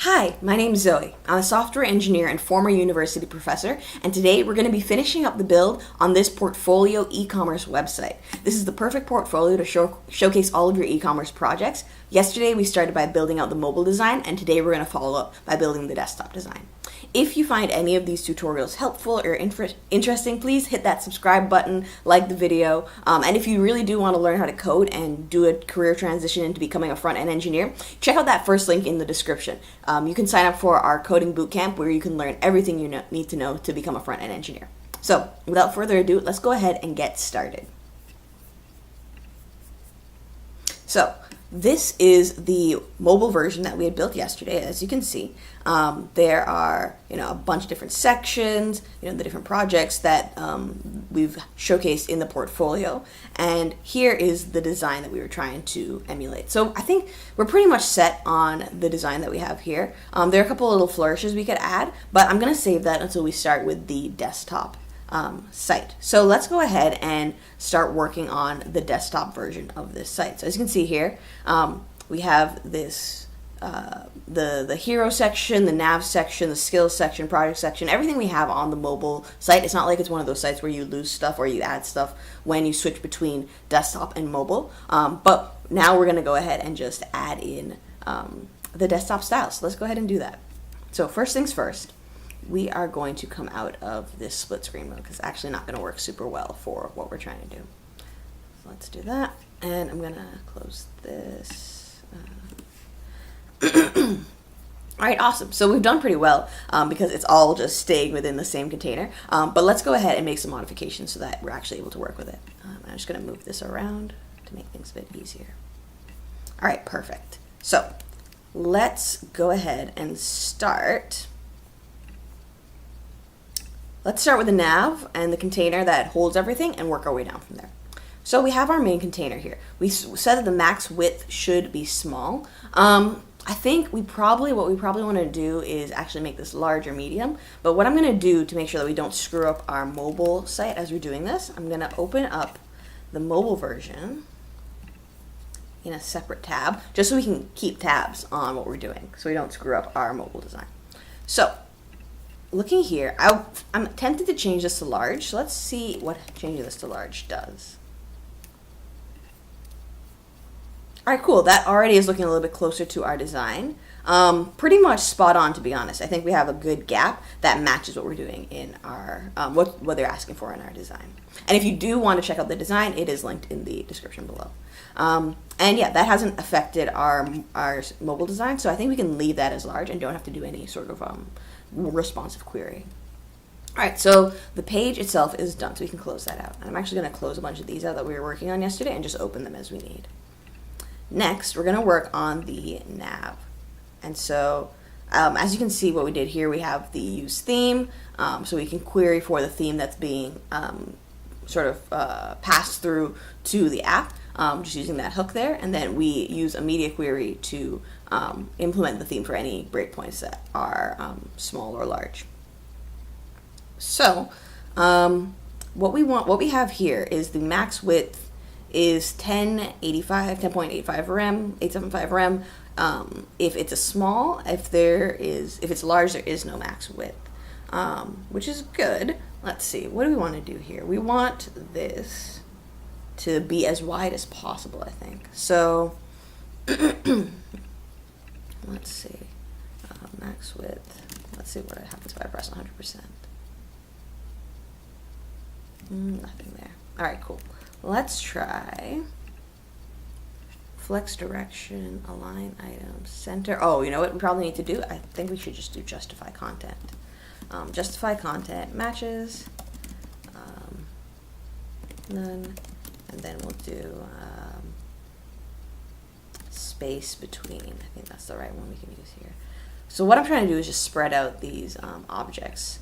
Hi, my name is Zoe. I'm a software engineer and former university professor, and today we're going to be finishing up the build on this portfolio e-commerce website. This is the perfect portfolio to showcase all of your e-commerce projects. Yesterday we started by building out the mobile design, and today we're going to follow up by building the desktop design. If you find any of these tutorials helpful or interesting, please hit that subscribe button, like the video, and if you really do want to learn how to code and do a career transition into becoming a front-end engineer, check out that first link in the description. You can sign up for our coding bootcamp where you can learn everything you need to know to become a front-end engineer. So, without further ado, let's go ahead and get started. So, this is the mobile version that we had built yesterday. As you can see, there are a bunch of different sections, the different projects that we've showcased in the portfolio, and here is the design that we were trying to emulate. So I think we're pretty much set on the design that we have here. There are a couple of little flourishes we could add, but I'm going to save that until we start with the desktop site. So let's go ahead and start working on the desktop version of this site. So as you can see here, we have this the hero section, the nav section, the skills section, project section, everything we have on the mobile site. It's not like it's one of those sites where you lose stuff or you add stuff when you switch between desktop and mobile. But now we're going to go ahead and just add in the desktop style. So let's go ahead and do that. So first things first, we are going to come out of this split screen mode because it's actually not going to work super well for what we're trying to do. So let's do that, and I'm going to close this. All right, awesome. So we've done pretty well because it's all just staying within the same container. But let's go ahead and make some modifications so that we're actually able to work with it. I'm just going to move this around to make things a bit easier. All right, perfect. So let's go ahead and start. Let's start with the nav and the container that holds everything and work our way down from there. So we have our main container here. We said that the max width should be small. I think what we probably want to do is actually make this large or medium. But what I'm going to do to make sure that we don't screw up our mobile site as we're doing this, I'm going to open up the mobile version in a separate tab, just so we can keep tabs on what we're doing, so we don't screw up our mobile design. So looking here, I'm tempted to change this to large, so let's see what changing this to large does. All right, cool. That already is looking a little bit closer to our design. Pretty much spot on, to be honest. I think we have a good gap that matches what we're doing in our, what they're asking for in our design. And if you do want to check out the design, it is linked in the description below. And yeah, that hasn't affected our mobile design, so I think we can leave that as large and don't have to do any sort of responsive query. All right, so the page itself is done, so we can close that out. And I'm actually going to close a bunch of these out that we were working on yesterday and just open them as we need. Next, we're going to work on the nav. And so, as you can see, what we did here, we have the use theme, so we can query for the theme that's being passed through to the app, just using that hook there. And then we use a media query to implement the theme for any breakpoints that are small or large. So, what we have here is the max width is 10.85 rem, 875 rem. If it's a small, if it's large, there is no max width, which is good. Let's see, what do we want to do here? We want this to be as wide as possible, I think. So let's see, max width. Let's see what happens if I press 100%. Nothing there. All right, cool. Let's try flex direction, align items, center. Oh, you know what we probably need to do? I think we should just do justify content. Justify content matches, none, and then we'll do space between. I think that's the right one we can use here. So what I'm trying to do is just spread out these objects.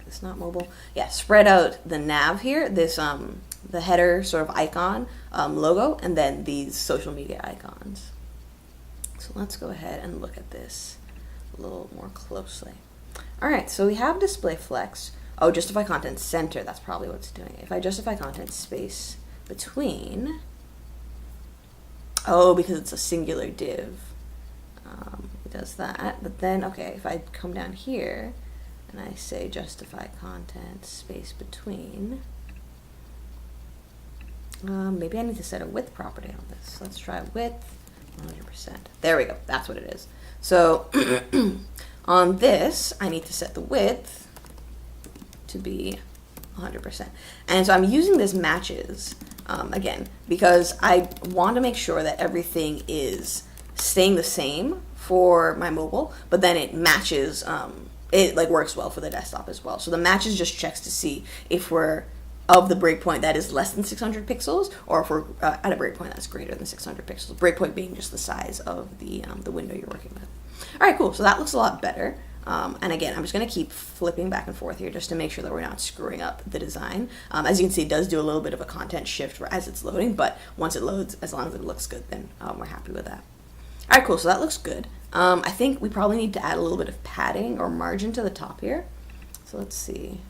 It's not mobile. Yeah, spread out the nav here, this the header sort of icon logo, and then these social media icons. So let's go ahead and look at this a little more closely. All right, so we have display flex. Oh, justify content center, that's probably what's doing it. If I justify content space between, oh, because it's a singular div. it does that. But then, okay, if I come down here and I say justify content space between, maybe I need to set a width property on this. Let's try width 100%. There we go. That's what it is. So on this, I need to set the width to be 100%. And so I'm using this matches again because I want to make sure that everything is staying the same for my mobile, but then it matches, it like works well for the desktop as well. So the matches just checks to see if we're of the breakpoint that is less than 600 pixels, or if we're at a breakpoint that's greater than 600 pixels. Breakpoint being just the size of the window you're working with. All right, cool. So that looks a lot better. And again, I'm just going to keep flipping back and forth here just to make sure that we're not screwing up the design. As you can see, it does do a little bit of a content shift as it's loading, but once it loads, as long as it looks good, then we're happy with that. All right, cool. So that looks good. I think we probably need to add a little bit of padding or margin to the top here. So let's see.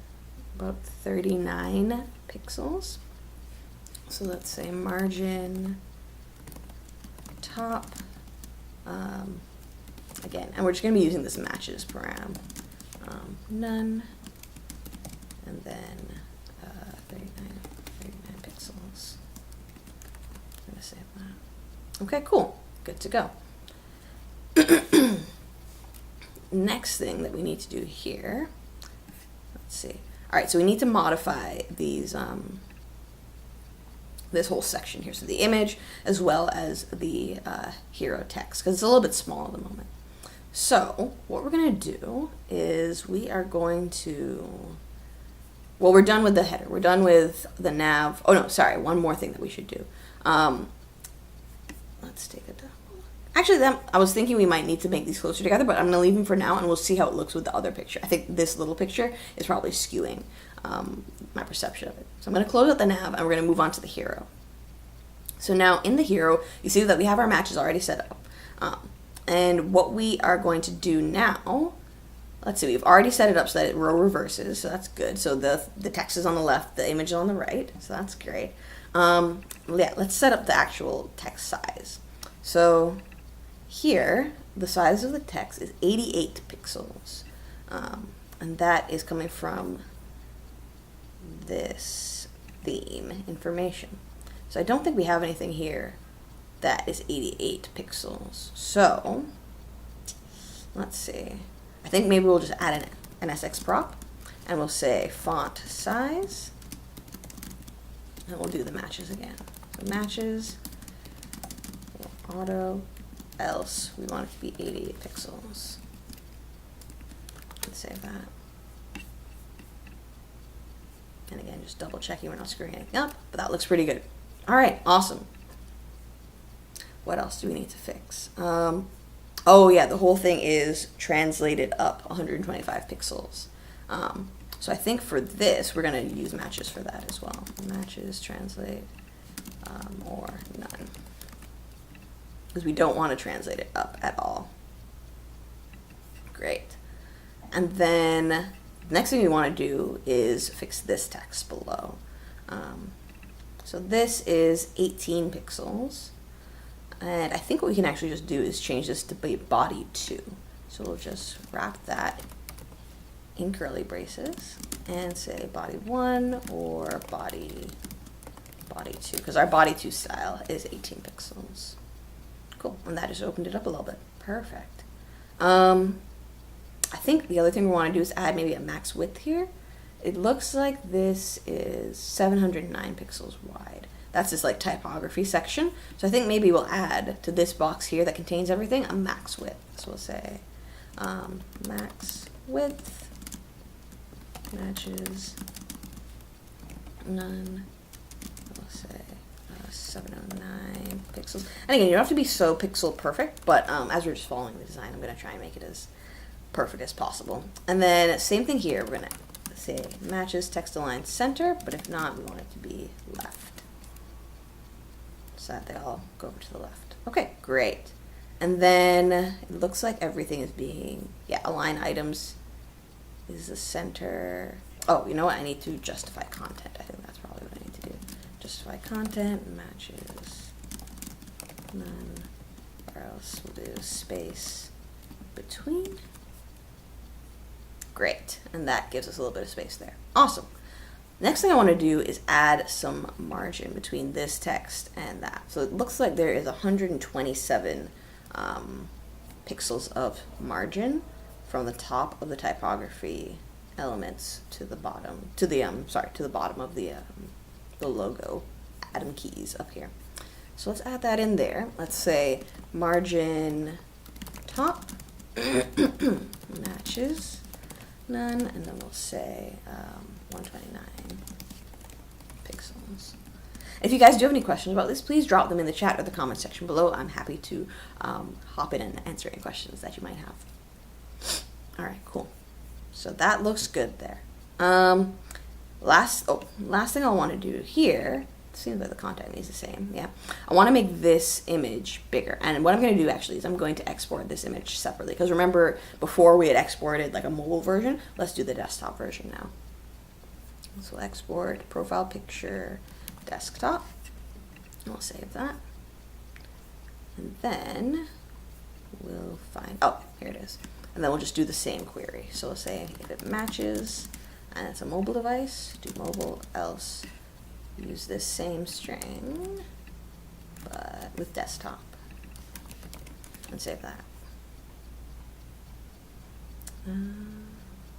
About 39 pixels. So let's say margin top. Again, and we're just going to be using this matches param. None. And then 39 pixels. I'm going to save that. Okay, cool. Good to go. Next thing that we need to do here. Let's see. All right, so we need to modify these, this whole section here. So the image as well as the hero text, because it's a little bit small at the moment. So what we're going to do is we are going to, well, we're done with the header. We're done with the nav. Oh, no, sorry. One more thing that we should do. Let's take a double. Actually, I was thinking we might need to make these closer together, but I'm going to leave them for now, and we'll see how it looks with the other picture. I think this little picture is probably skewing my perception of it. So I'm going to close out the nav, and we're going to move on to the hero. So now in the hero, you see that we have our matches already set up. And what we are going to do now, let's see, we've already set it up so that it row reverses, so that's good. So the text is on the left, the image is on the right, so that's great. Yeah, let's set up the actual text size. So here, the size of the text is 88 pixels, and that is coming from this theme information. So I don't think we have anything here that is 88 pixels. So let's see. I think maybe we'll just add an SX prop, and we'll say font size, and we'll do the matches again. So matches, auto, else we want it to be 88 pixels. Let's save that. And again, just double checking we're not screwing anything up, but that looks pretty good. All right, awesome. What else do we need to fix? Oh yeah, the whole thing is translated up 125 pixels. So I think for this, we're going to use matches for that as well. Matches, translate, or none. Because we don't want to translate it up at all. Great. And then the next thing we want to do is fix this text below. So this is 18 pixels. And I think what we can actually just do is change this to be body 2. So we'll just wrap that in curly braces and say body 1 or body 2, because our body 2 style is 18 pixels. Cool, and that just opened it up a little bit. Perfect. I think the other thing we want to do is add maybe a max width here. It looks like this is 709 pixels wide. That's this like typography section. So I think maybe we'll add to this box here that contains everything a max width. So we'll say max width matches none. We'll say 709 pixels. And again, you don't have to be so pixel perfect, but as we're just following the design, I'm going to try and make it as perfect as possible. And then same thing here. We're going to say matches text align center, but if not, we want it to be left, so that they all go over to the left. Okay, great. And then it looks like everything is being, yeah, align items is the center. Oh, you know what? I need to justify content. I think that's probably what I need to do. Justify content, matches, none, or else we'll do space, between. Great, and that gives us a little bit of space there. Awesome. Next thing I want to do is add some margin between this text and that. So it looks like there is 127 pixels of margin from the top of the typography elements to the bottom, to the bottom of the logo atom keys up here. So let's add that in there. Let's say margin top matches none, and then we'll say 129 pixels. If you guys do have any questions about this, please drop them in the chat or the comment section below. I'm happy to hop in and answer any questions that you might have. All right, cool. So that looks good there. Last thing I want to do here, it seems like the content is the same. Yeah, I want to make this image bigger. And what I'm going to do actually is I'm going to export this image separately. Because remember, before we had exported like a mobile version, let's do the desktop version now. So export profile picture desktop. And we'll save that. And then we'll find, oh, here it is. And then we'll just do the same query. So we'll say if it matches and it's a mobile device, do mobile, else use this same string, but with desktop. And save that.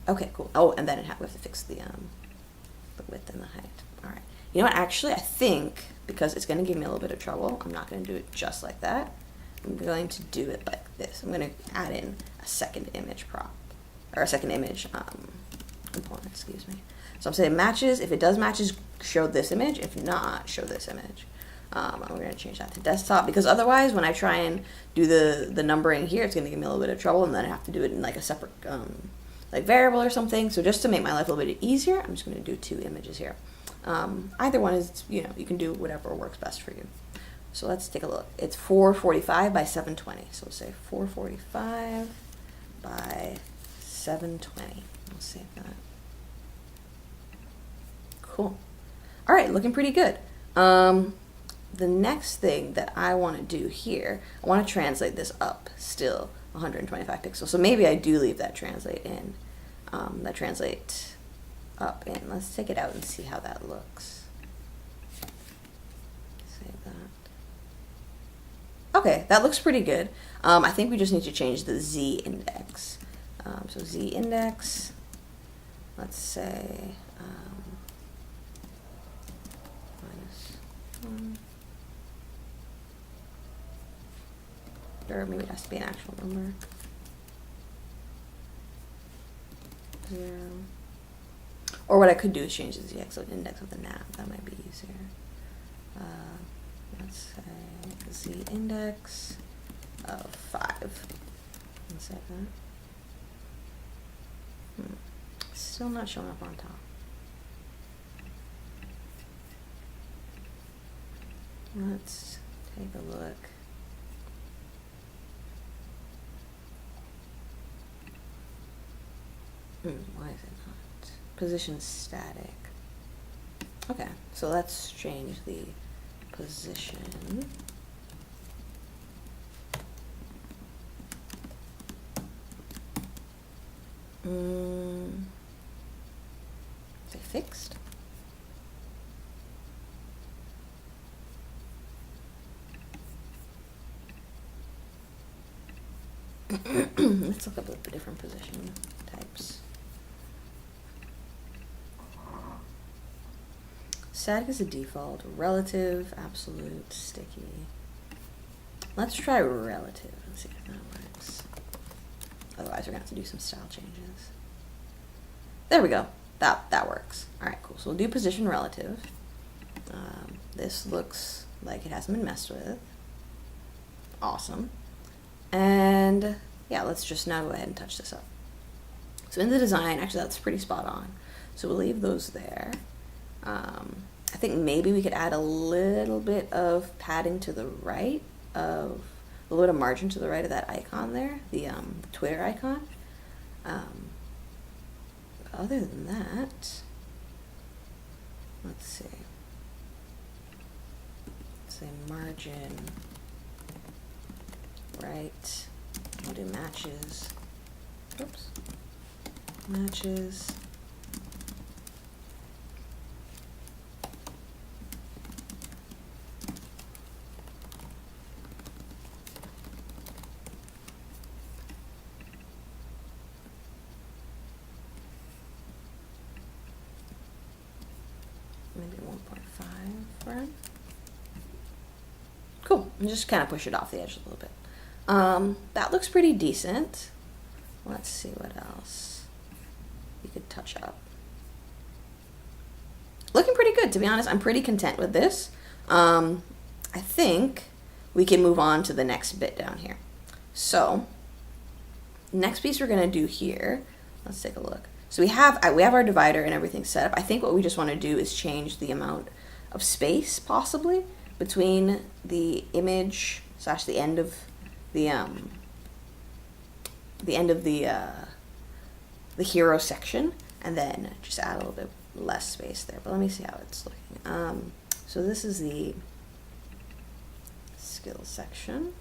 Okay, cool. Oh, and then we have to fix the width and the height. All right. You know what? Actually, I think because it's going to give me a little bit of trouble, I'm not going to do it just like that. I'm going to do it like this. I'm going to add in a second image prop, or a second image component, excuse me. So I'm saying matches. If it does matches, show this image. If not, show this image. And we're going to change that to desktop, because otherwise when I try and do the numbering here, it's going to give me a little bit of trouble, and then I have to do it in like a separate like variable or something. So just to make my life a little bit easier, I'm just going to do two images here. Either one is, you know, you can do whatever works best for you. So let's take a look. It's 445 by 720. So we'll say 445 by 720. We'll save that. Cool. All right, looking pretty good. The next thing that I want to do here, I want to translate this up still 125 pixels. So maybe I do leave that translate in, that translate up in. Let's take it out and see how that looks. Save that. Okay, that looks pretty good. I think we just need to change the Z index. So Z index, let's say -1. Or maybe it has to be an actual number. 0. Or what I could do is change the Z index with a nav. That might be easier. Let's say Z index of 5. Let's say that. Still not showing up on top. Let's take a look. Why is it not? Position static. Okay, so let's change the position. Is it fixed? Let's look up the different position types. Static is a default, relative, absolute, sticky. Let's try relative and see if that works. Otherwise, we're gonna have to do some style changes. There we go. That works. All right, cool. So we'll do position relative. This looks like it hasn't been messed with. Awesome. And yeah, let's just now go ahead and touch this up. So in the design, actually that's pretty spot on. So we'll leave those there. I think maybe we could add a little bit of padding to the right of, a little bit of margin to the right of that icon there, the Twitter icon. Other than that, let's see. Let's say margin right we'll do matches. Oops. Matches. Maybe 1.5 run. Cool, and just kind of push it off the edge a little bit. That looks pretty decent. Let's see what else you could touch up. Looking pretty good, to be honest. I'm pretty content with this. I think we can move on to the next bit down here. So, next piece we're gonna do here, let's take a look. So we have our divider and everything set up. I think what we just want to do is change the amount of space, possibly, between the image / the end of the hero section, and then just add a little bit less space there. But let me see how it's looking. So this is the skills section.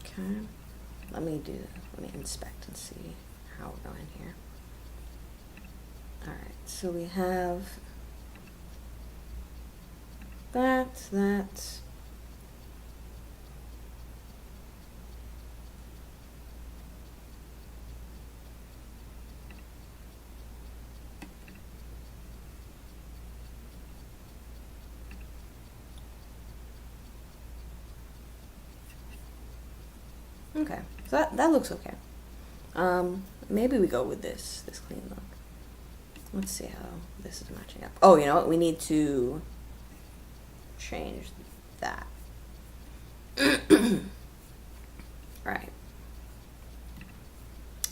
Okay. Let me inspect and see how we're going here. All right, so we have that. Okay, so that looks okay. Maybe we go with this clean look. Let's see how this is matching up. Oh, you know what? We need to change that. Right.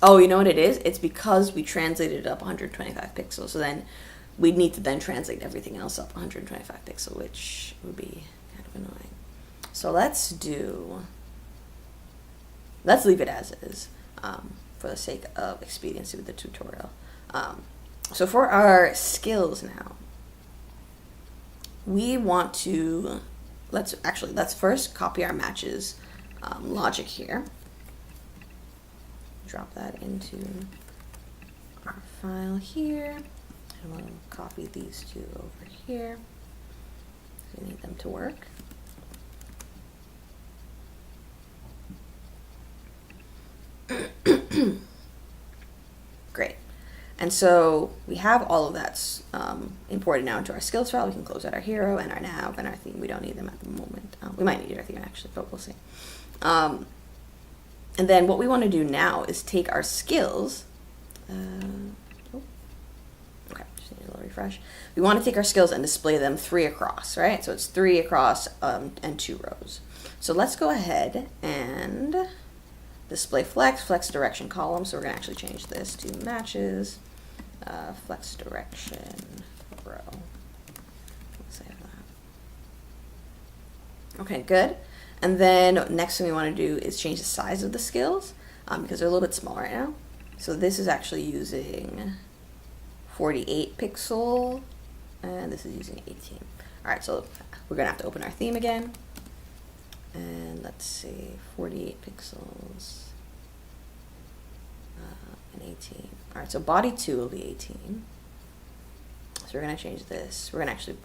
Oh, you know what it is? It's because we translated it up 125 pixels. So then we'd need to then translate everything else up 125 pixels, which would be kind of annoying. So let's leave it as is, for the sake of expediency with the tutorial. So for our skills now, we want to, let's first copy our matches logic here. Drop that into our file here, and we'll copy these two over here. We need them to work. Great. And so we have all of that imported now into our skills file. We can close out our hero and our nav and our theme. We don't need them at the moment. We might need our theme actually, but we'll see. And then what we want to do now is take our skills. Okay, just need a little refresh. We want to take our skills and display them 3 across, right? So it's 3 across and 2 rows. So let's go ahead and display flex direction column. So we're going to actually change this to matches, flex direction row. Let's save that. Okay, good. And then next thing we want to do is change the size of the skills because they're a little bit small right now. So this is actually using 48 pixel and this is using 18. All right, so we're going to have to open our theme again. And let's see, 48 pixels and 18. All right, so body 2 will be 18. So we're going to change this. We're going to actually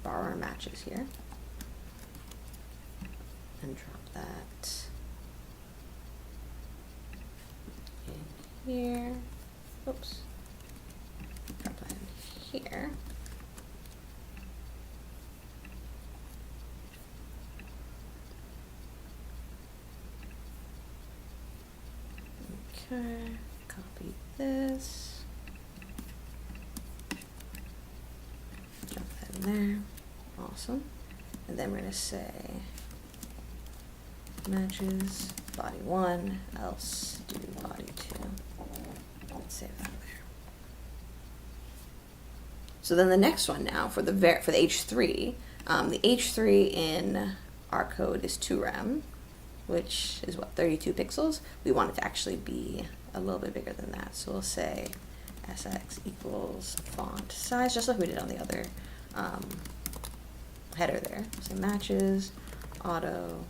borrow our matches here and drop that in here. Oops. Drop that in here. Okay, copy this, drop that in there, awesome. And then we're going to say matches body 1, else do body 2. Let's save that there. So then the next one now for the H3, the H3 in our code is 2rem. Which is what, 32 pixels. We want it to actually be a little bit bigger than that. So we'll say sx equals font size, just like we did on the other header there. So matches auto,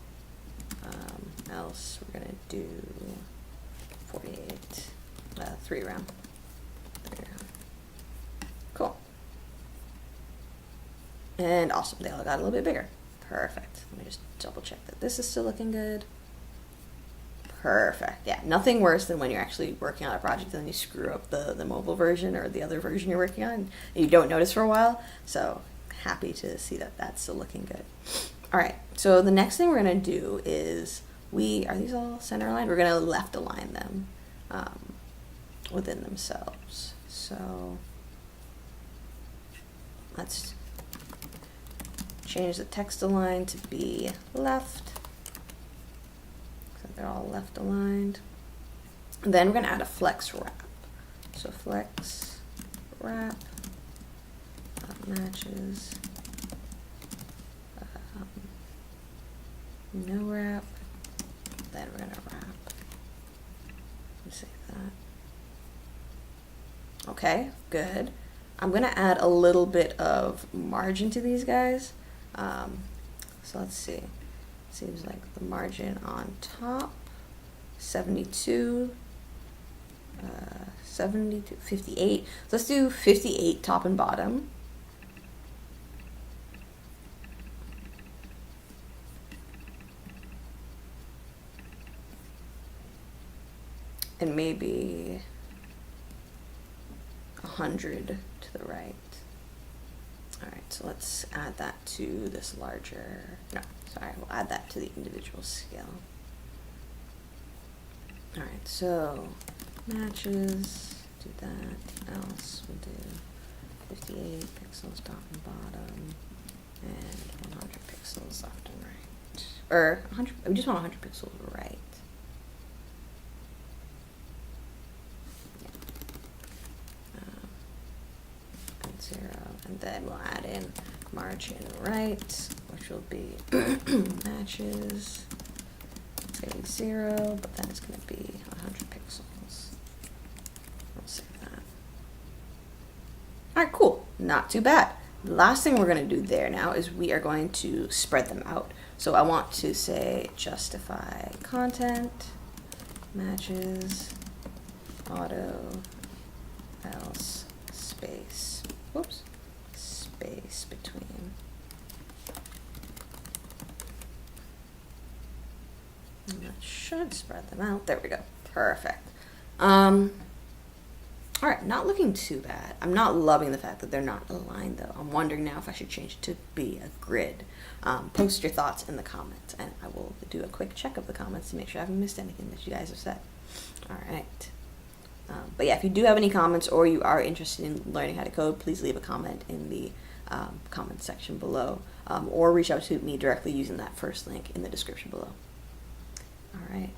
else we're gonna do 48, 3 round. Cool. And awesome, they all got a little bit bigger. Perfect. Let me just double check that this is still looking good. Perfect. Yeah, nothing worse than when you're actually working on a project and then you screw up the mobile version or the other version you're working on and you don't notice for a while. So happy to see that that's still looking good. All right, so the next thing we're gonna do is are these all center aligned? We're gonna left align them within themselves. So let's change the text align to be left. So they're all left aligned. And then we're gonna add a flex wrap. So flex wrap matches no wrap. Then we're gonna wrap. Let's save that. Okay, good. I'm gonna add a little bit of margin to these guys. So let's see. Seems like the margin on top, 72, 72, 58. So let's do 58 top and bottom. And maybe 100 to the right. All right, so let's add that to this larger, no, sorry, we'll add that to the individual scale. All right, so matches, do that, else we'll do 58 pixels top and bottom, and 100 pixels left and right. Or 100, we just want 100 pixels right. And then we'll add in margin right, which will be matches. It's going to be 0, but then it's going to be 100 pixels. We'll save that. All right, cool. Not too bad. The last thing we're going to do there now is we are going to spread them out. So I want to say justify content, matches, auto, else, space. Whoops. Space between. And that should spread them out. There we go. Perfect. All right, not looking too bad. I'm not loving the fact that they're not aligned though. I'm wondering now if I should change it to be a grid. Post your thoughts in the comments and I will do a quick check of the comments to make sure I haven't missed anything that you guys have said. All right. But yeah, if you do have any comments or you are interested in learning how to code, please leave a comment in the comment section below, or reach out to me directly using that first link in the description below. All right.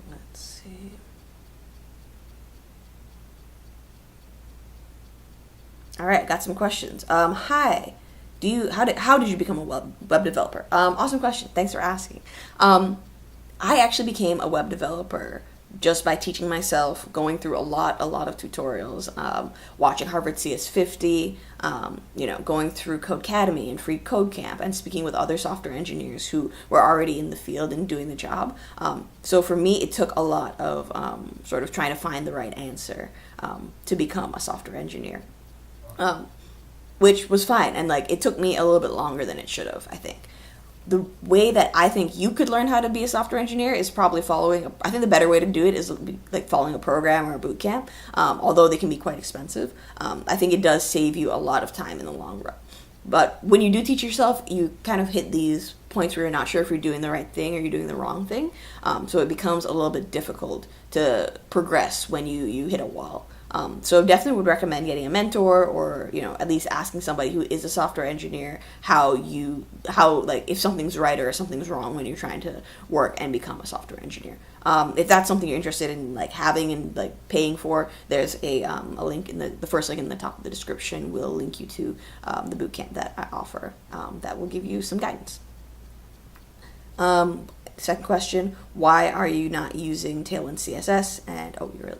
Let's see. All right, got some questions. Hi. How did you become a web developer? Awesome question. Thanks for asking. I actually became a web developer just by teaching myself, going through a lot of tutorials, watching Harvard CS50, going through Codecademy and Free Code Camp, and speaking with other software engineers who were already in the field and doing the job. So for me, it took a lot of sort of trying to find the right answer to become a software engineer. Which was fine, and like it took me a little bit longer than it should have, I think. The way that I think you could learn how to be a software engineer is probably I think the better way to do it is like following a program or a boot camp, although they can be quite expensive. I think it does save you a lot of time in the long run. But when you do teach yourself, you kind of hit these points where you're not sure if you're doing the right thing or you're doing the wrong thing. So it becomes a little bit difficult to progress when you hit a wall. So definitely would recommend getting a mentor, or at least asking somebody who is a software engineer how like if something's right or something's wrong when you're trying to work and become a software engineer. If that's something you're interested in like having and like paying for, there's a link in the first link in the top of the description will link you to the bootcamp that I offer that will give you some guidance. Second question, why are you not using Tailwind CSS? And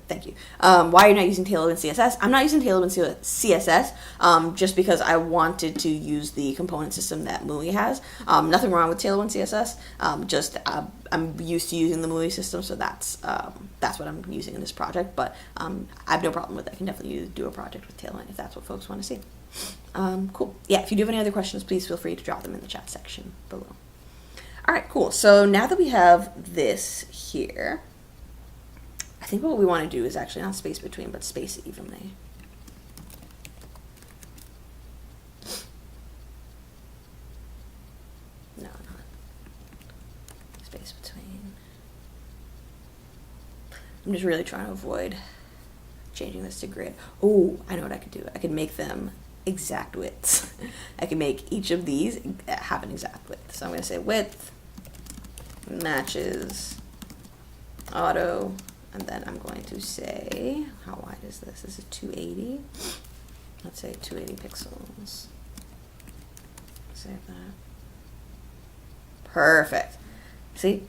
thank you. Why are you not using Tailwind CSS? I'm not using Tailwind CSS just because I wanted to use the component system that MUI has. Nothing wrong with Tailwind CSS. I'm used to using the MUI system, so that's what I'm using in this project. But I have no problem with it. I can definitely do a project with Tailwind if that's what folks want to see. Cool. Yeah, if you do have any other questions, please feel free to drop them in the chat section below. All right, cool. So now that we have this here, I think what we want to do is actually not space between, but space evenly. No, not space between. I'm just really trying to avoid changing this to grid. Oh, I know what I could do. I could make them exact widths. I can make each of these have an exact width. So I'm going to say width matches auto, and then I'm going to say, how wide is this? This is 280. Let's say 280 pixels. Save that. Perfect. See,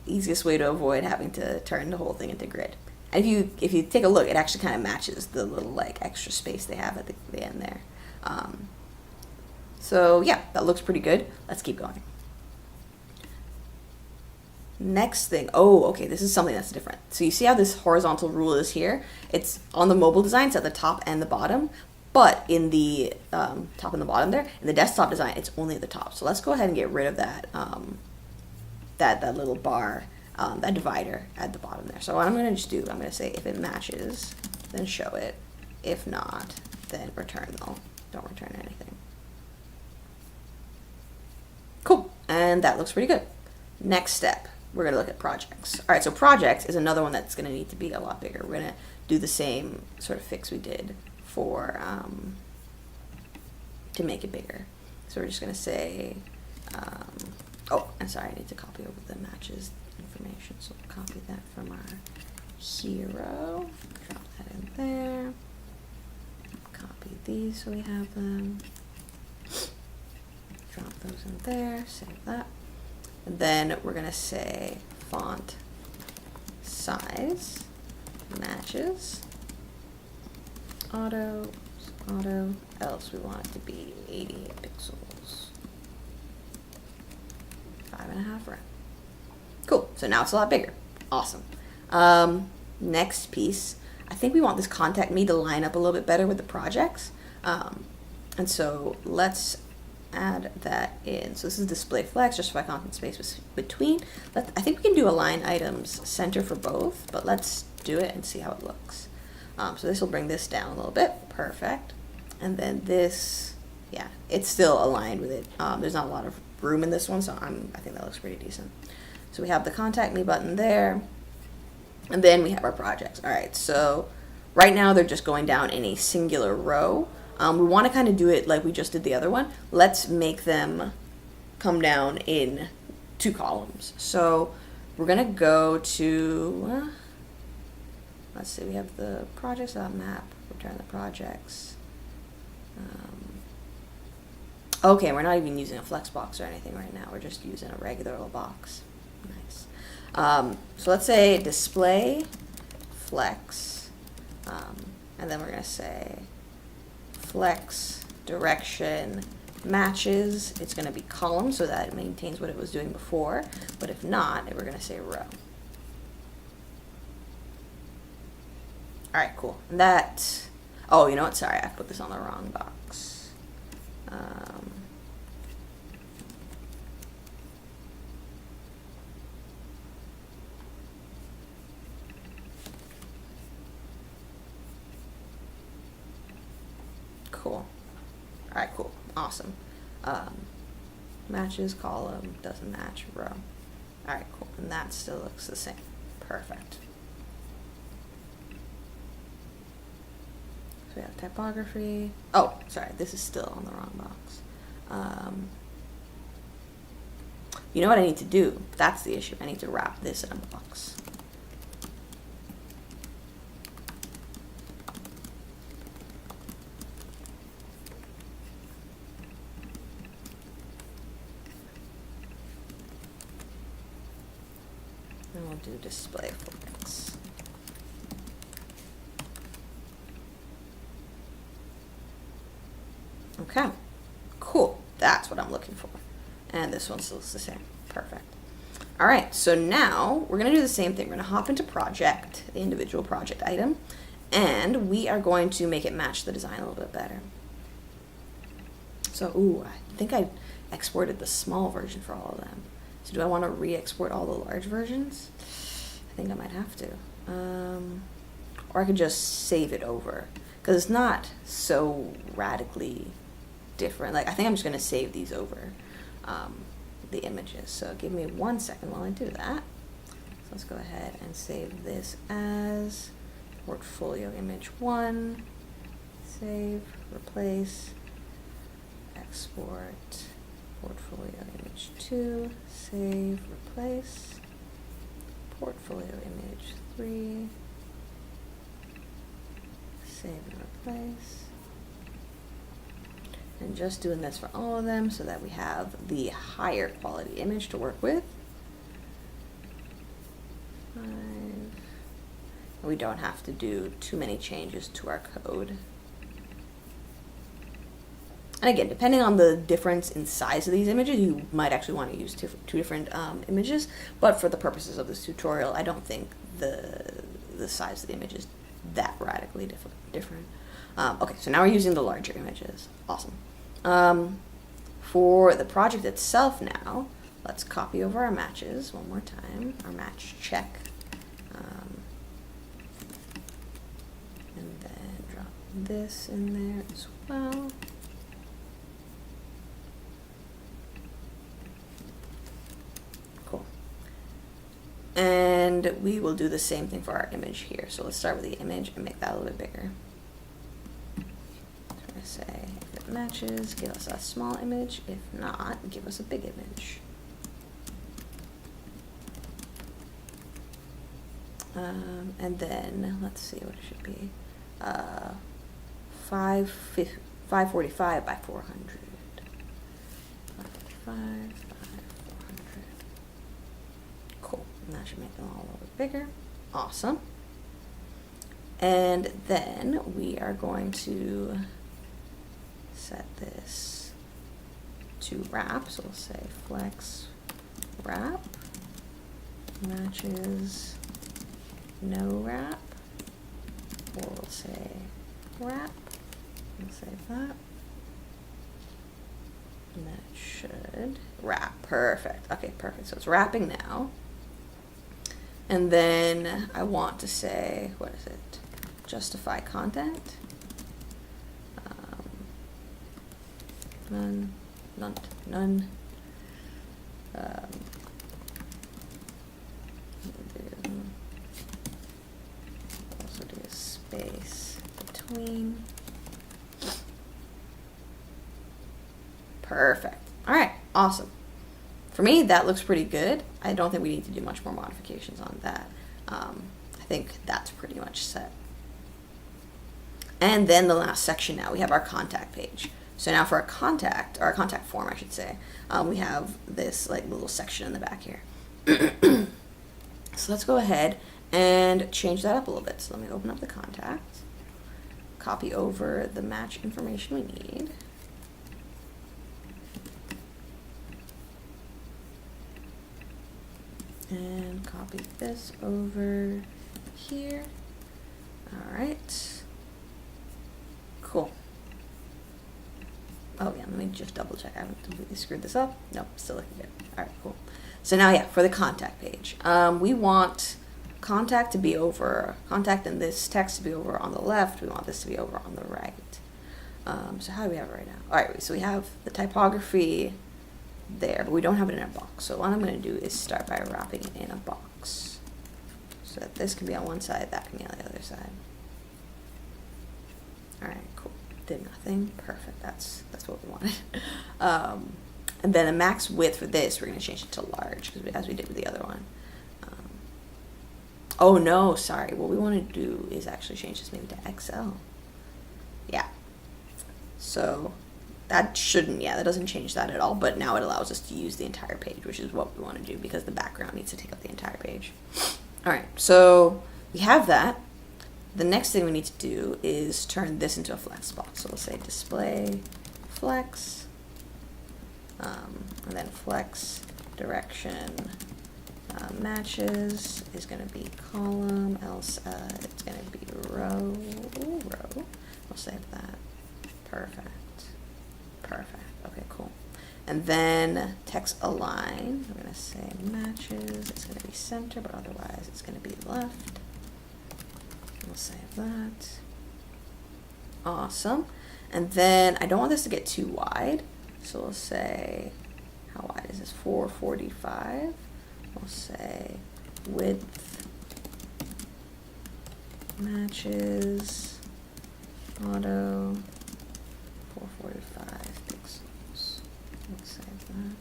easiest way to avoid having to turn the whole thing into grid. And if you take a look, it actually kind of matches the little like extra space they have at the end there. So yeah, that looks pretty good. Let's keep going. Next thing, okay, this is something that's different. So you see how this horizontal rule is here? It's on the mobile design, it's at the top and the bottom, but in the top and the bottom there, in the desktop design, it's only at the top. So let's go ahead and get rid of that, that little bar, that divider at the bottom there. So what I'm gonna just do, I'm gonna say if it matches, then show it. If not, then return null. Don't return anything. Cool, and that looks pretty good. Next step, we're going to look at projects. All right, so projects is another one that's going to need to be a lot bigger. We're going to do the same sort of fix we did for to make it bigger. So we're just going to say, I'm sorry, I need to copy over the matches information. So we'll copy that from our hero, drop that in there, copy these so we have them, drop those in there, save that. And then we're going to say font size matches auto, else we want it to be 80 pixels, 5.5 round. Cool, so now it's a lot bigger. Awesome. Next piece, I think we want this contact me to line up a little bit better with the projects. And so let's add that in. So this is display flex, justify content space between. I think we can do align items center for both, but let's do it and see how it looks. So this will bring this down a little bit. Perfect. And then this, yeah, it's still aligned with it. There's not a lot of room in this one, so I think that looks pretty decent. So we have the contact me button there, and then we have our projects. All right, so right now they're just going down in a singular row. We want to kind of do it like we just did the other one. Let's make them come down in 2 columns. So we're going to go to, let's see, we have the projects.map, return the projects. Okay, we're not even using a flex box or anything right now. We're just using a regular little box. Nice. So let's say display flex, and then we're going to say flex direction matches. It's going to be column so that it maintains what it was doing before, but if not, we're going to say row. All right, cool. And that, oh, you know what? Sorry, I put this on the wrong box. Cool. All right, cool. Awesome. Matches column, doesn't match row. All right, cool. And that still looks the same. Perfect. we have typography. Oh, sorry, this is still on the wrong box. You know what I need to do? That's the issue. I need to wrap this in a box. And we'll do display flex. Okay, cool. That's what I'm looking for. And this one still looks the same. Perfect. All right, so now we're going to do the same thing. We're going to hop into project, the individual project item, and we are going to make it match the design a little bit better. So, ooh, I think I exported the small version for all of them. So do I want to re-export all the large versions? I think I might have to. Or I could just save it over, because it's not so radically different. Like, I think I'm just going to save these over the images. So give me 1 second while I do that. So let's go ahead and save this as portfolio image 1. Save, replace, export, portfolio image 2, save, replace, portfolio image 3, save and replace. And just doing this for all of them so that we have the higher quality image to work with. 5. And we don't have to do too many changes to our code. And again, depending on the difference in size of these images, you might actually want to use two different images. But for the purposes of this tutorial, I don't think the size of the image is that radically different. Okay, so now we're using the larger images. Awesome. For the project itself now, let's copy over our matches one more time, our match check. And then drop this in there as well. Cool. And we will do the same thing for our image here. So let's start with the image and make that a little bit bigger. Say if it matches, give us a small image. If not, give us a big image. And then let's see what it should be. 545 by 400. 545 by 400. Cool. And that should make them all a little bit bigger. Awesome. And then we are going to set this to wrap. So we'll say flex wrap matches no wrap, or we'll say wrap. We'll save that. And that should wrap. Perfect. Okay, perfect. So it's wrapping now. And then I want to say, what is it? Justify content. None. Also do a space between. Perfect. All right, awesome. For me, that looks pretty good. I don't think we need to do much more modifications on that. I think that's pretty much set. And then the last section now, we have our contact page. So now for our contact, or our contact form, I should say, we have this like little section in the back here. So let's go ahead and change that up a little bit. So let me open up the contact, copy over the match information we need. And copy this over here. All right. Cool. Oh yeah, let me just double check. I haven't completely screwed this up. Nope, still looking good. All right, cool. So now, yeah, for the contact page, we want contact to be over, contact and this text to be over on the left. We want this to be over on the right. So how do we have it right now? All right, so we have the typography there, but we don't have it in a box. So what I'm going to do is start by wrapping it in a box. So that this can be on one side, that can be on the other side. All right, cool. Did nothing. Perfect. That's what we wanted. And then the max width for this, we're going to change it to large, as we did with the other one. Oh no, sorry. What we want to do is actually change this maybe to XL. Yeah. So that doesn't change that at all, but now it allows us to use the entire page, which is what we want to do because the background needs to take up the entire page. All right, so we have that. The next thing we need to do is turn this into a flex spot. So we'll say display flex, and then flex direction matches is going to be column, else it's going to be row. We'll save that. Perfect. Okay, cool. And then text align, we're going to say matches. It's going to be center, but otherwise it's going to be left. We'll save that. Awesome. And then I don't want this to get too wide, so we'll say, how wide is this? 445. We'll say width matches auto 445 pixels. We'll save that.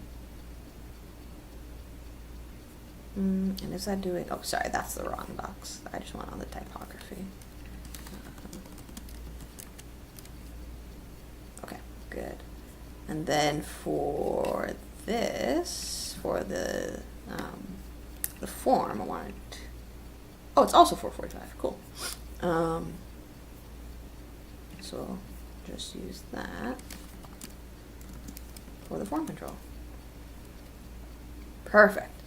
And is that doing, oh sorry, that's the wrong box. I just want on the typography. Okay, good. And then for this, for the form, I want it, oh, it's also 445, cool. So just use that for the form control. Perfect.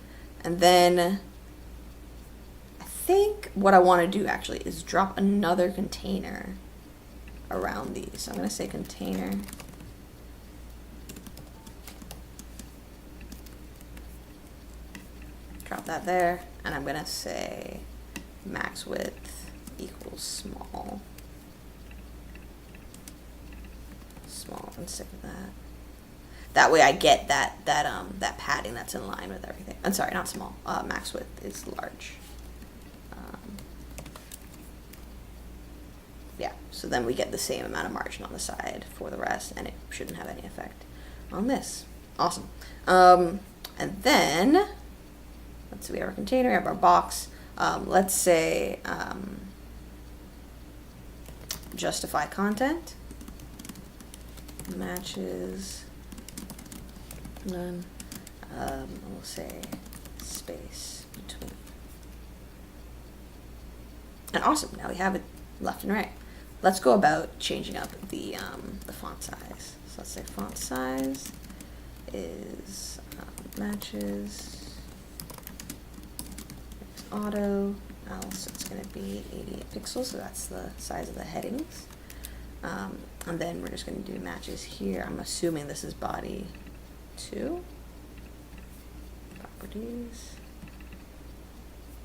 And then I think what I want to do actually is drop another container around these. So I'm going to say container. Drop that there, and I'm going to say max width equals small. Small, and stick with that. That way I get that padding that's in line with everything. I'm sorry, not small. Max width is large. Yeah, so then we get the same amount of margin on the side for the rest, and it shouldn't have any effect on this. Awesome. And then, let's see, we have our container, we have our box. Let's say justify content. Matches none. We'll say space between. And awesome, now we have it left and right. Let's go about changing up the font size. So let's say font size is matches auto, else it's going to be 88 pixels, so that's the size of the headings. And then we're just going to do matches here. I'm assuming this is body 2. Properties.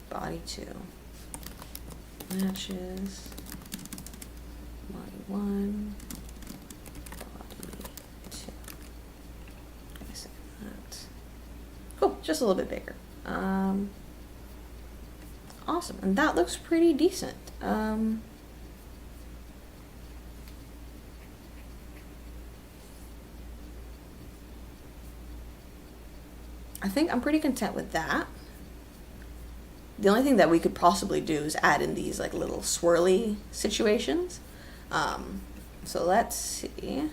Body 2. Matches. Body 1. Body 2. I say that. Cool, just a little bit bigger. Awesome, and that looks pretty decent. I think I'm pretty content with that. The only thing that we could possibly do is add in these like little swirly situations. So let's see.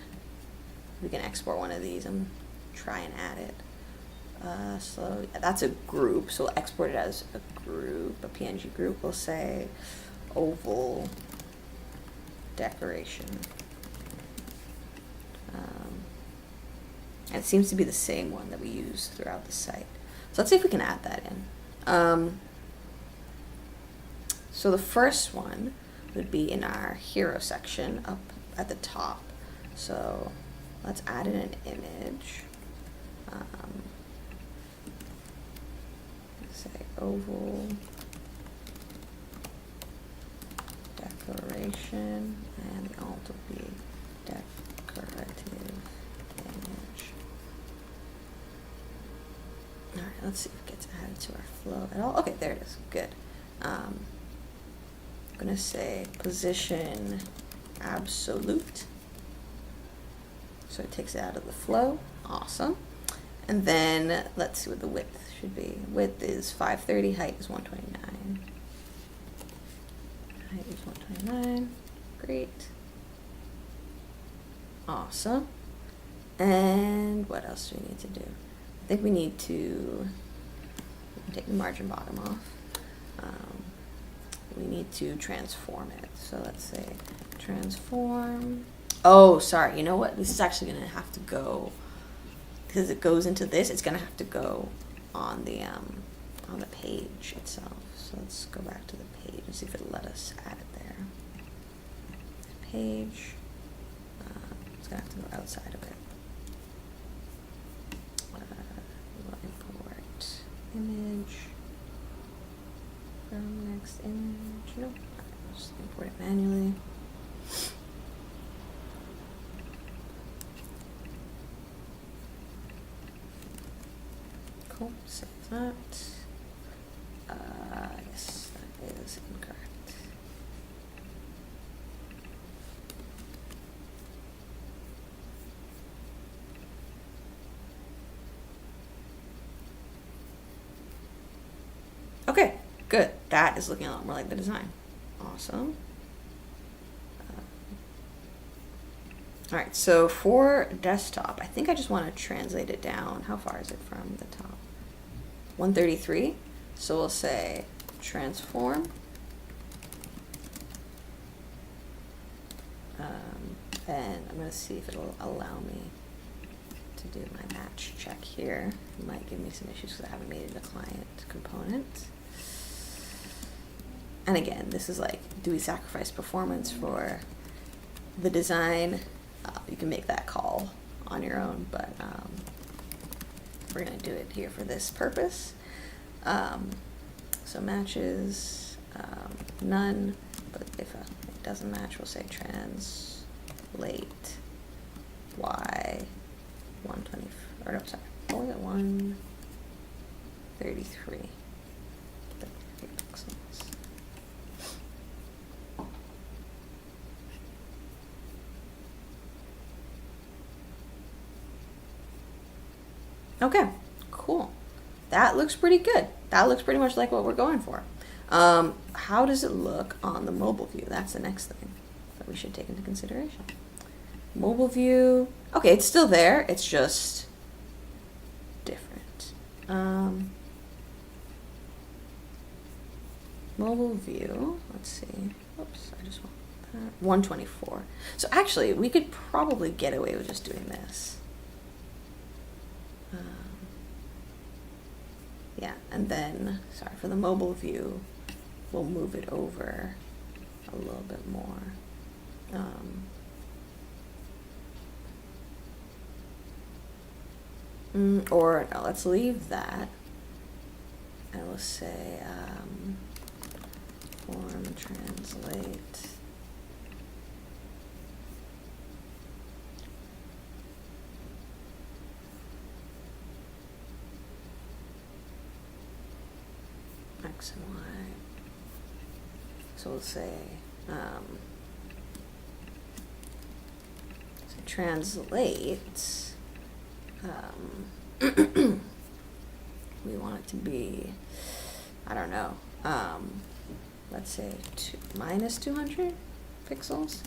We can export one of these and try and add it. So yeah, that's a group, so we'll export it as a group, a PNG group. We'll say oval decoration. And it seems to be the same one that we use throughout the site. So let's see if we can add that in. So the first one would be in our hero section up at the top. So let's add in an image. Let's say oval decoration, and the alt will be decorative image. Alright, let's see if it gets added to our flow at all. Okay, there it is. Good. I'm going to say position absolute. So it takes it out of the flow. Awesome. And then let's see what the width should be. Width is 530, height is 129. Height is 129. Great. Awesome. And what else do we need to do? I think we need to take the margin bottom off. We need to transform it. So let's say transform. Oh, sorry. You know what? This is actually going to have to go, because it goes into this. It's going to have to go on the page itself. So let's go back to the page and see if it'll let us add it there. Page. It's going to have to go outside of it. We'll import image from next image. Nope. I'll just import it manually. Cool. Save that. Yes, that is incorrect. Okay, good. That is looking a lot more like the design. Awesome. All right, so for desktop, I think I just want to translate it down. How far is it from the top? 133. So we'll say transform. And I'm going to see if it'll allow me to do my match check here. It might give me some issues because I haven't made it a client component. And again, this is like, do we sacrifice performance for the design? You can make that call on your own, but we're going to do it here for this purpose. So matches, none, but if it doesn't match, we'll say translate y 120, or no, sorry, what was it, 133 pixels. Okay, cool. That looks pretty good. That looks pretty much like what we're going for. How does it look on the mobile view? That's the next thing that we should take into consideration. Mobile view, okay, it's still there. It's just different. Mobile view, let's see. Oops, I just want that. 124. So actually, we could probably get away with just doing this. Yeah, and then, sorry, for the mobile view, we'll move it over a little bit more. Or no, let's leave that, and we'll say form translate. X and Y. So we'll say, so translate, we want it to be, I don't know, let's say minus 200 pixels.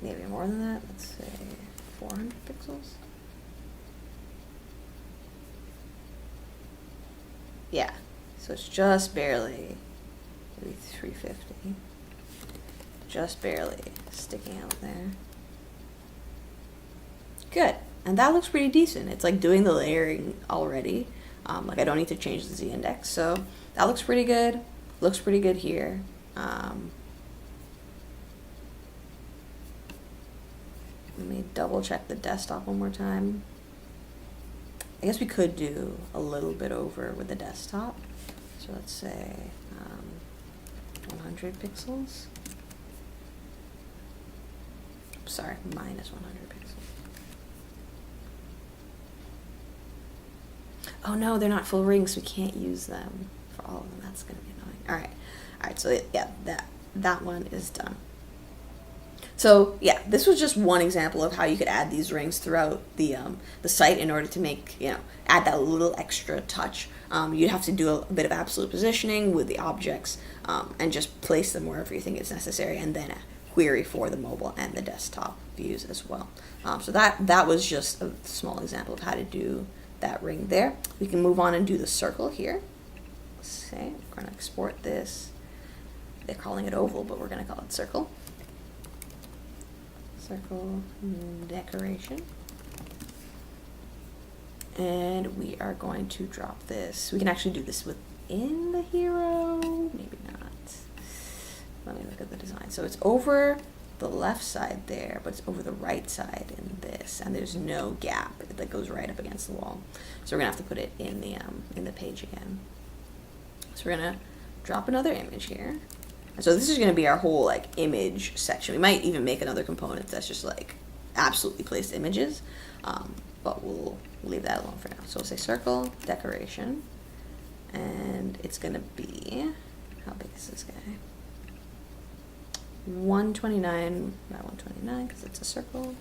Maybe more than that, let's say 400 pixels. Yeah, so it's just barely, maybe 350, just barely sticking out there. Good, and that looks pretty decent. It's like doing the layering already. Like I don't need to change the z-index, so that looks pretty good. Looks pretty good here. Let me double check the desktop one more time. I guess we could do a little bit over with the desktop. So let's say 100 pixels. Sorry, minus 100 pixels. Oh no, they're not full rings, so we can't use them for all of them. That's going to be annoying. All right, so yeah, that one is done. So yeah, this was just one example of how you could add these rings throughout the site in order to make, add that little extra touch. You'd have to do a bit of absolute positioning with the objects and just place them wherever you think it's necessary, and then query for the mobile and the desktop views as well. So that was just a small example of how to do that ring there. We can move on and do the circle here. Say we're going to export this. They're calling it oval, but we're going to call it circle. Circle decoration. And we are going to drop this. We can actually do this within the hero. Maybe not. Let me look at the design. So it's over the left side there, but it's over the right side in this, and there's no gap that goes right up against the wall. So we're gonna have to put it in the page again. So we're gonna drop another image here. And so this is gonna be our whole like image section. We might even make another component that's just like absolutely placed images, but we'll leave that alone for now. So we'll say circle decoration, and it's gonna be, how big is this guy? 129 by 129 because it's a circle.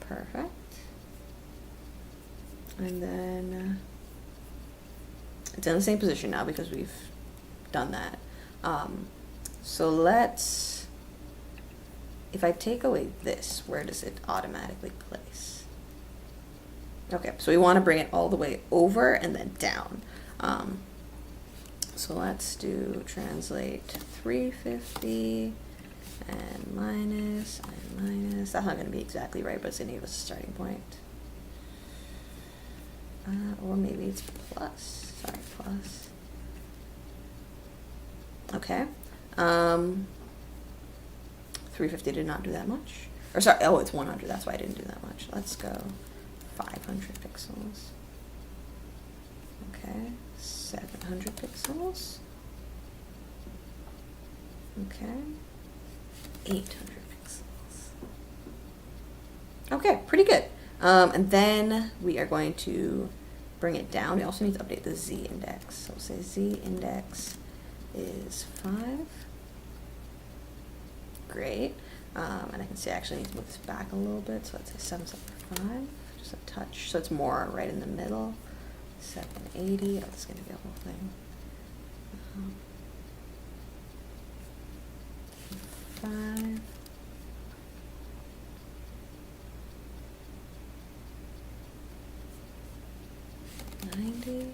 Perfect. And then it's in the same position now because we've done that. So let's, if I take away this, where does it automatically place? Okay, so we want to bring it all the way over and then down. So let's do translate 350 and minus and minus. That's not going to be exactly right, but it's going to give us a starting point. Or maybe it's plus. Sorry, plus. Okay. 350 did not do that much. Or sorry, oh, it's 100. That's why I didn't do that much. Let's go 500 pixels. Okay. 700 pixels. Okay. 800 pixels. Okay, pretty good. And then we are going to bring it down. We also need to update the Z index. So we'll say Z index is 5. Great. And I can see I actually need to move this back a little bit. So let's say 775, just a touch. So it's more right in the middle. 780. Oh, that's going to be a whole thing. 5. Maybe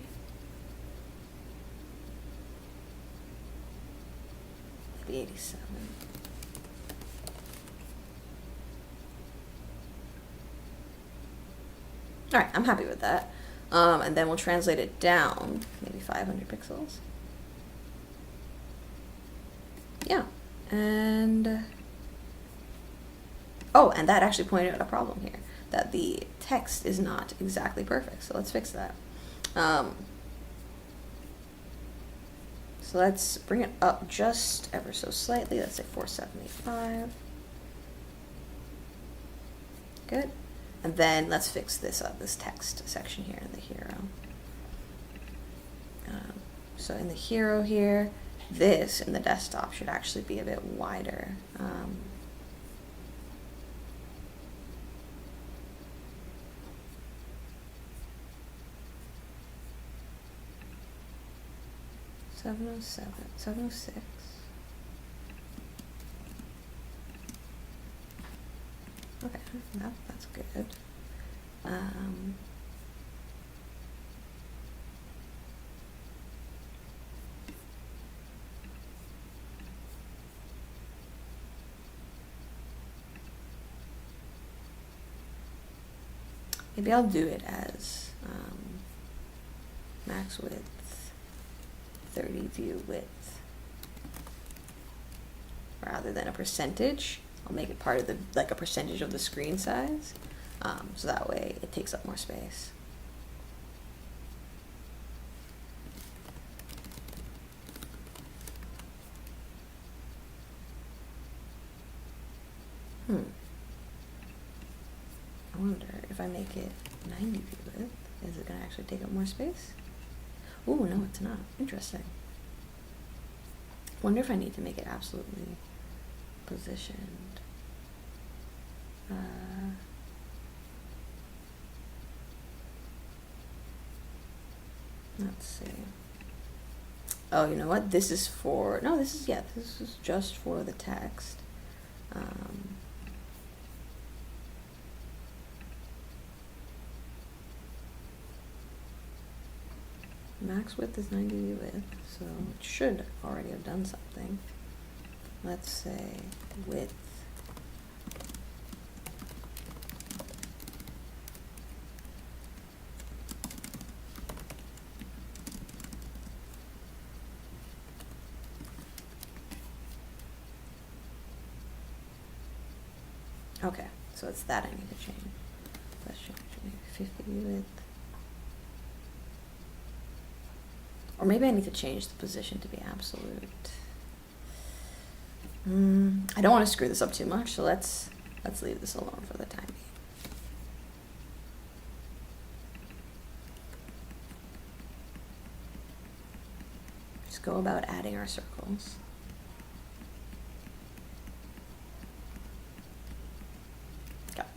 87. All right, I'm happy with that. And then we'll translate it down, maybe 500 pixels. Yeah, and oh, and that actually pointed out a problem here, that the text is not exactly perfect. So let's fix that. So let's bring it up just ever so slightly. Let's say 475. Good. And then let's fix this up, this text section here in the hero. So in the hero here, this in the desktop should actually be a bit wider. 707, 706. Okay, that's good. Maybe I'll do it as max width, 30 view width, rather than a percentage. I'll make it part of the, like a percentage of the screen size, so that way it takes up more space. I wonder if I make it 90 view width, is it going to actually take up more space? Oh, no, it's not. Interesting. wonder if I need to make it absolutely positioned. Let's see. Oh, you know what? This is for, no, this is just for the text. Max width is 90 width, so it should already have done something. Let's say width. Okay, so it's that I need to change. Let's change it to 50 width. Or maybe I need to change the position to be absolute. I don't want to screw this up too much, so let's leave this alone for the time being. Just go about adding our circles. Okay.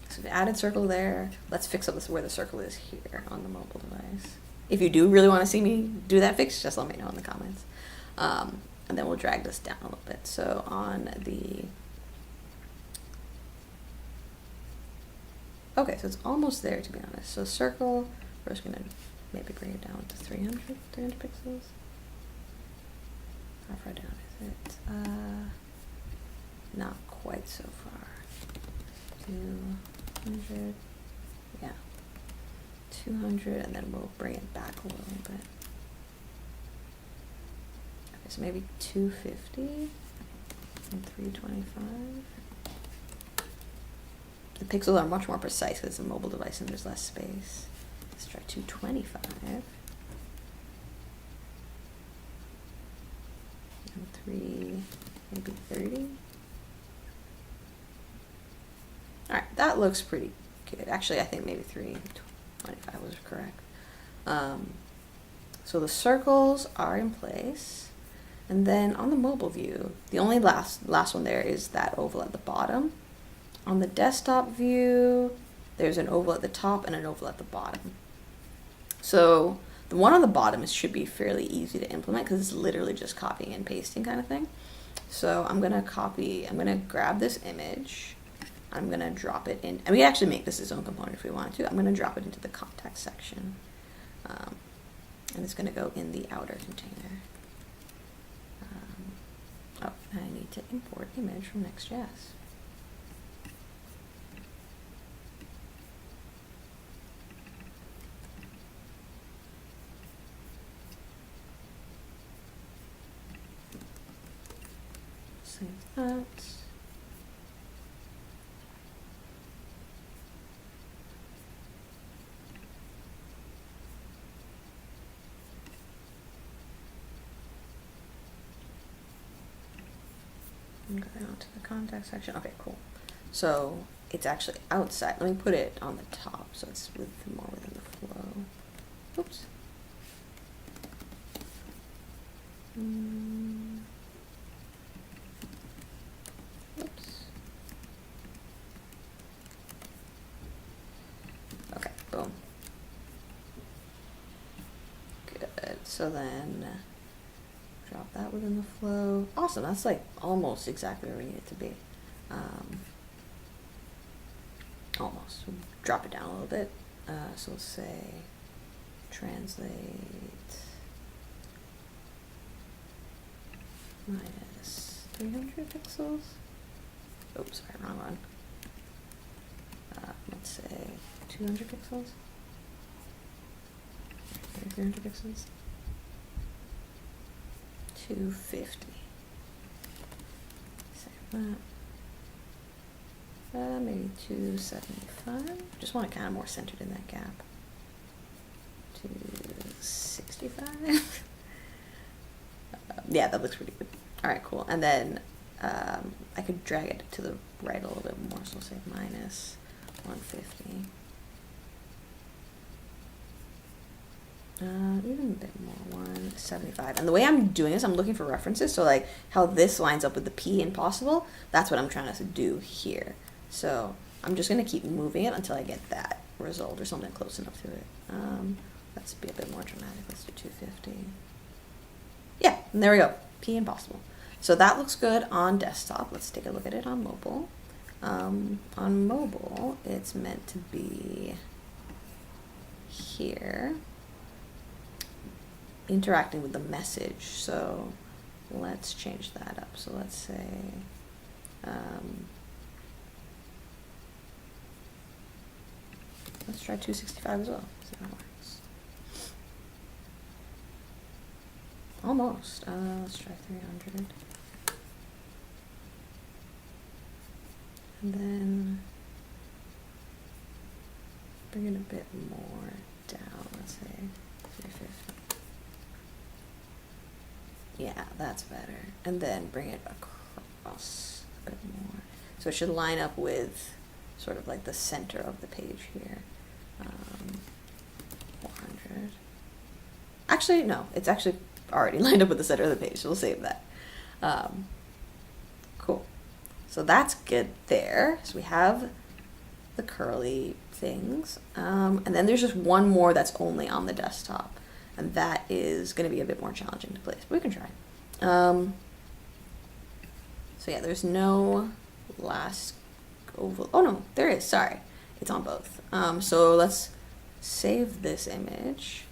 So we added circle there. Let's fix up this where the circle is here on the mobile device. If you do really want to see me do that fix, just let me know in the comments. And then we'll drag this down a little bit. So on the, okay, so it's almost there to be honest. So circle, we're just gonna maybe bring it down to 300 pixels. How far down is it? Not quite so far. 200, yeah. 200, and then we'll bring it back a little bit. Okay, so maybe 250 and 325. The pixels are much more precise because it's a mobile device and there's less space. Let's try 225. And 3, maybe 30. All right, that looks pretty good. Actually, I think maybe 325 was correct. So the circles are in place. And then on the mobile view, the only last one there is that oval at the bottom. On the desktop view, there's an oval at the top and an oval at the bottom. So the one on the bottom should be fairly easy to implement because it's literally just copying and pasting kind of thing. So I'm gonna grab this image. I'm gonna drop it in, and we can actually make this its own component if we wanted to. I'm gonna drop it into the context section. And it's gonna go in the outer container. Oh, I need to import image from Next.js. Save that. And go down to the context section. Okay, cool. So it's actually outside. Let me put it on the top so it's more within the flow. Oops. Oops. Okay, boom. Good. So then drop that within the flow. Awesome, that's like almost exactly where we need it to be. Almost. We'll drop it down a little bit. So we'll say translate minus 300 pixels. Oops, sorry, wrong one. Let's say 200 pixels. 300 pixels. 250. Save that. Maybe 275. Just want it kind of more centered in that gap. 265. Yeah, that looks pretty good. All right, cool. And then I could drag it to the right a little bit more. So we'll say minus 150. Even a bit more. 175. And the way I'm doing this, I'm looking for references. So like how this lines up with the P in possible, that's what I'm trying to do here. So I'm just going to keep moving it until I get that result or something close enough to it. Let's be a bit more dramatic. Let's do 250. Yeah, and there we go. P impossible. So that looks good on desktop. Let's take a look at it on mobile. On mobile, it's meant to be here, interacting with the message. So let's change that up. So let's say, let's try 265 as well. See how that works. Almost. Let's try 300. And then bring it a bit more down. Let's say 350. Yeah, that's better. And then bring it across a bit more. So it should line up with sort of like the center of the page here. 400. Actually, no, it's actually already lined up with the center of the page, so we'll save that. Cool. So that's good there. So we have the curly things. And then there's just one more that's only on the desktop. And that is going to be a bit more challenging to place, but we can try. So yeah, there's no last oval. Oh no, there is, sorry. It's on both. So let's save this image.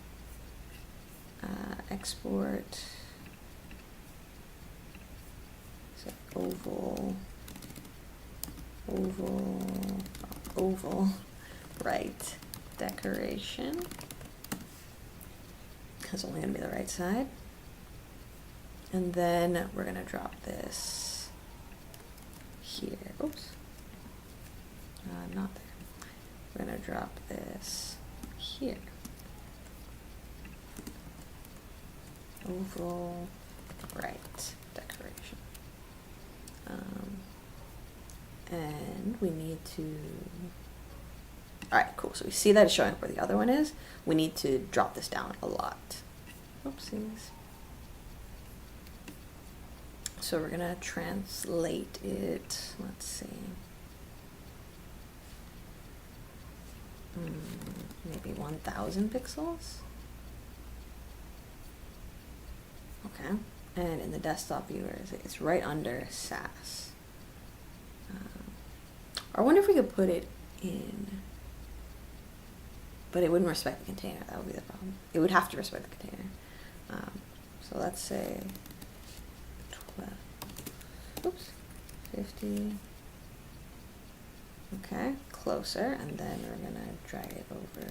Export. So oval, right, decoration. That's only going to be the right side. And then we're going to drop this here. Oops. Not there. We're going to drop this here. Oval, right, decoration. And we need to, all right, cool. So we see that it's showing up where the other one is. We need to drop this down a lot. Oopsies. So we're gonna translate it, let's see. Maybe 1000 pixels. Okay, and in the desktop viewer, it's right under SAS. I wonder if we could put it in, but it wouldn't respect the container. That would be the problem. It would have to respect the container. So let's say 12. Oops, 50. Okay, closer, and then we're gonna drag it over.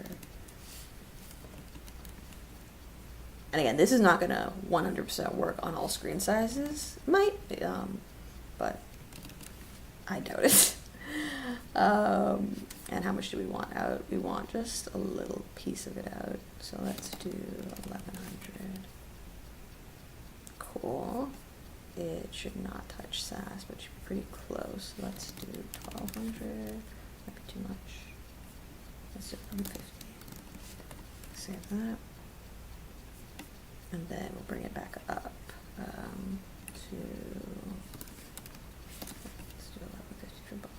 And again, this is not gonna 100% work on all screen sizes. It might, but I doubt it. And how much do we want out? We want just a little piece of it out. So let's do 1100. Cool. It should not touch SAS, but it should be pretty close. Let's do 1200. Might be too much. Let's do 150. Save that. And then we'll bring it back up to, let's do 1150 for both.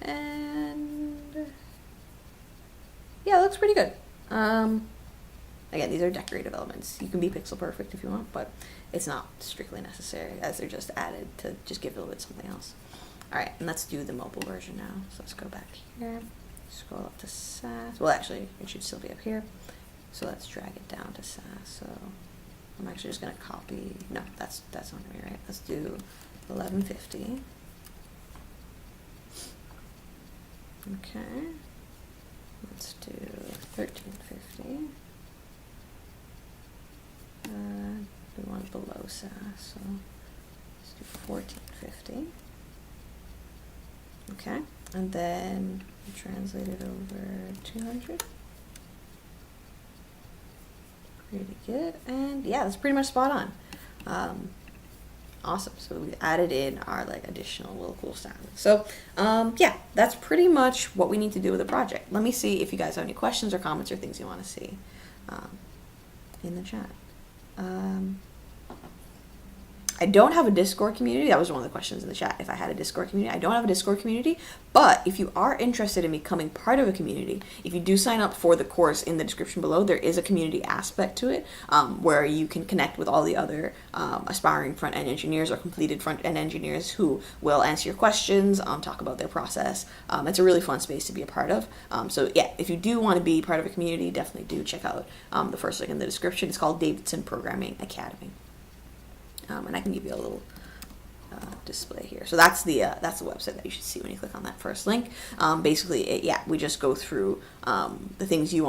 And yeah, it looks pretty good. Again, these are decorative elements. You can be pixel perfect if you want, but it's not strictly necessary, as they're just added to just give it a little bit something else. All right, and let's do the mobile version now. So let's go back here, scroll up to SAS. Well, actually, it should still be up here. So let's drag it down to SAS. So I'm actually just gonna copy. No, that's not gonna be right. Let's do 1150. Okay. Let's do 1350. We want below SAS, so let's do 1450. Okay, and then translate it over 200. Pretty good, and yeah, that's pretty much spot on. Awesome. So we added in our like additional little cool styling. So yeah, that's pretty much what we need to do with the project. Let me see if you guys have any questions or comments or things you want to see. in the chat. I don't have a Discord community. That was one of the questions in the chat. If I had a Discord community, I don't have a Discord community, but if you are interested in becoming part of a community, if you do sign up for the course in the description below, there is a community aspect to it where you can connect with all the other aspiring front-end engineers or completed front-end engineers who will answer your questions, talk about their process. It's a really fun space to be a part of. So yeah, if you do want to be part of a community, definitely do check out the first link in the description. It's called Davidson Programming Academy. And I can give you a little display here. So that's the website that you should see when you click on that first link. Basically, we just go through the things you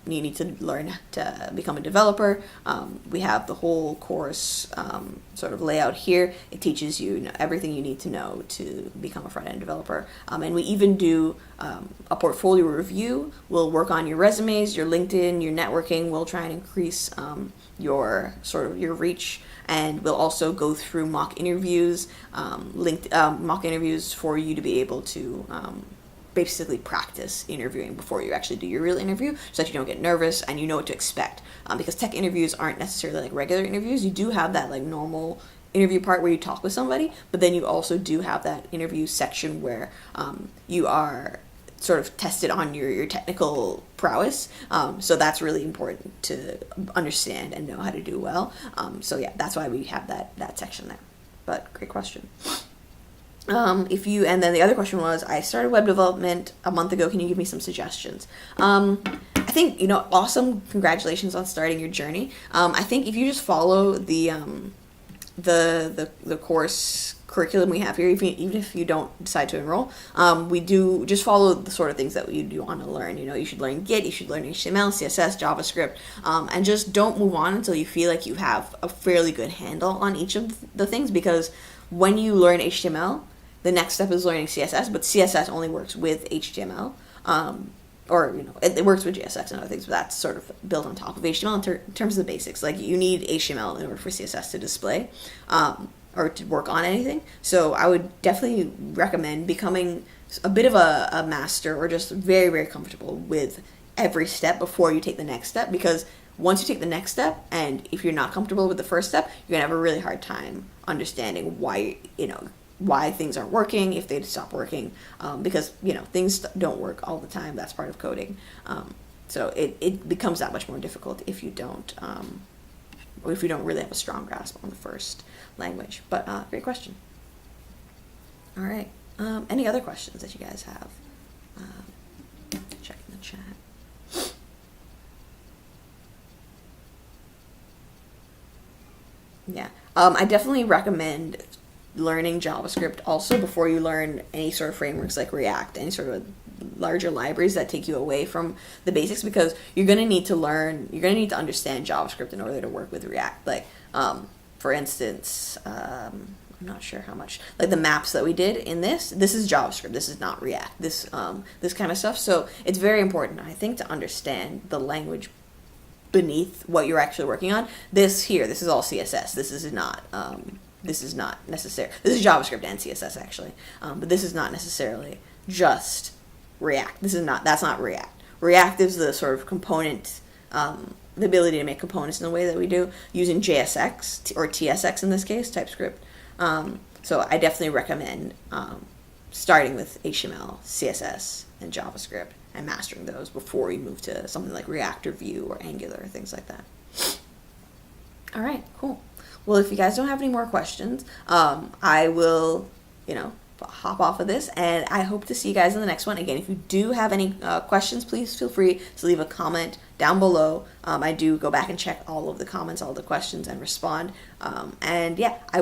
need to learn to become a developer. We have the whole course sort of layout here. It teaches you everything you need to know to become a front-end developer. And we even do a portfolio review. We'll work on your resumes, your LinkedIn, your networking. We'll try and increase your reach. And we'll also go through mock interviews, mock interviews for you to be able to basically practice interviewing before you actually do your real interview, so that you don't get nervous and you know what to expect. Because tech interviews aren't necessarily like regular interviews. You do have that like normal interview part where you talk with somebody, but then you also do have that interview section where you are sort of tested on your technical prowess. So that's really important to understand and know how to do well. So yeah, that's why we have that section there. But great question. And then the other question was, I started web development a month ago. Can you give me some suggestions? I think, awesome. Congratulations on starting your journey. I think if you just follow the course curriculum we have here, even if you don't decide to enroll, we do just follow the sort of things that you do want to learn. You should learn Git, you should learn HTML, CSS, JavaScript, and just don't move on until you feel like you have a fairly good handle on each of the things, because when you learn HTML, the next step is learning CSS, but CSS only works with HTML. It works with JSX and other things, but that's sort of built on top of HTML in terms of the basics. Like, you need HTML in order for CSS to display or to work on anything. So I would definitely recommend becoming a bit of a master, or just very, very comfortable with every step before you take the next step, because once you take the next step, and if you're not comfortable with the first step, you're gonna have a really hard time understanding why things aren't working, if they stop working, because things don't work all the time. That's part of coding. So it becomes that much more difficult if you don't really have a strong grasp on the first language. But great question. All right. Any other questions that you guys have? Checking the chat. Yeah. I definitely recommend learning JavaScript also before you learn any sort of frameworks like React, any sort of larger libraries that take you away from the basics, because you're going to need to understand JavaScript in order to work with React. Like, for instance, I'm not sure how much, like the maps that we did in this is JavaScript. This is not React. This kind of stuff. So it's very important, I think, to understand the language beneath what you're actually working on. This is all CSS. This is not necessary. This is JavaScript and CSS actually, but this is not necessarily just React. That's not React. React is the sort of component, the ability to make components in the way that we do using JSX or TSX in this case, TypeScript. So I definitely recommend starting with HTML, CSS, and JavaScript and mastering those before you move to something like React or Vue or Angular or things like that. All right, cool. Well, if you guys don't have any more questions, I will, hop off of this, and I hope to see you guys in the next one. Again, if you do have any questions, please feel free to leave a comment down below. I do go back and check all of the comments, all the questions, and respond. And yeah, I will